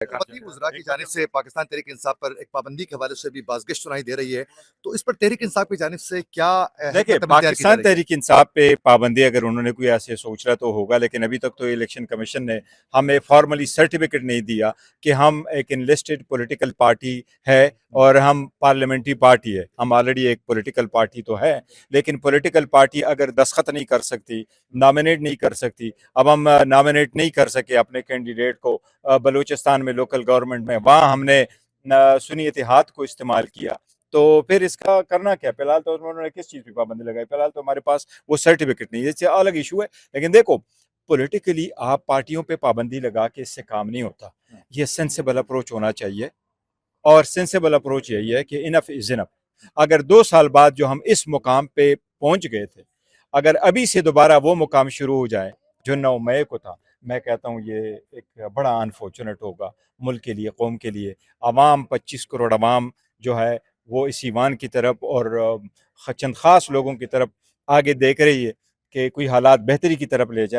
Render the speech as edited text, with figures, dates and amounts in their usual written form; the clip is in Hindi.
वतनी वुज़रा की जानिब से पाकिस्तान तहरीक इंसाफ पर एक पाबंदी के हवाले से भी बाज़गिश्त सुनाई दे रही है। तो इस पर तहरीक इंसाफ की जानिब से क्या देखिए, हिकमत अमली तैयार की जा पाकिस्तान रही है? तहरीक इंसाफ पे पाबंदी अगर उन्होंने कोई ऐसे सोच रहा तो होगा, लेकिन अभी तक तो इलेक्शन कमीशन ने हमें फॉर्मली सर्टिफिकेट नहीं दिया कि हम एक इनलिस्टेड पॉलिटिकल पार्टी है और हम पार्लियामेंट्री पार्टी है। हम ऑलरेडी एक पॉलिटिकल पार्टी तो है, लेकिन पॉलिटिकल पार्टी अगर दस्तखत नहीं कर सकती, नॉमिनेट नहीं कर सकती, अब हम नॉमिनेट नहीं कर सके अपने कैंडिडेट को बलूचिस्तान में लोकल गवर्नमेंट में, वहाँ हमने सुन्नी इत्तेहाद को इस्तेमाल किया। तो फिर इसका करना क्या? फिलहाल तो उन्होंने किस चीज़ पे पाबंदी लगाई? फिलहाल तो हमारे पास वो सर्टिफिकेट नहीं है, इससे अलग इशू है। लेकिन देखो, पॉलिटिकली आप पार्टियों पे पाबंदी लगा के इससे काम नहीं होता। ये सेंसिबल अप्रोच होना चाहिए, और सेंसिबल अप्रोच यही है कि इनफ इज इनफ। अगर 2 साल बाद जो हम इस मुकाम पे पहुंच गए थे, अगर अभी से दोबारा वो मुकाम शुरू हो जाए जो 9 मई को था, मैं कहता हूँ ये एक बड़ा अनफॉर्चुनेट होगा मुल्क के लिए, कौम के लिए। अवाम 25 करोड़ अवाम जो है वो इस ईवान की तरफ और चंद खास लोगों की तरफ आगे देख रही है कि कोई हालात बेहतरी की तरफ ले जाए।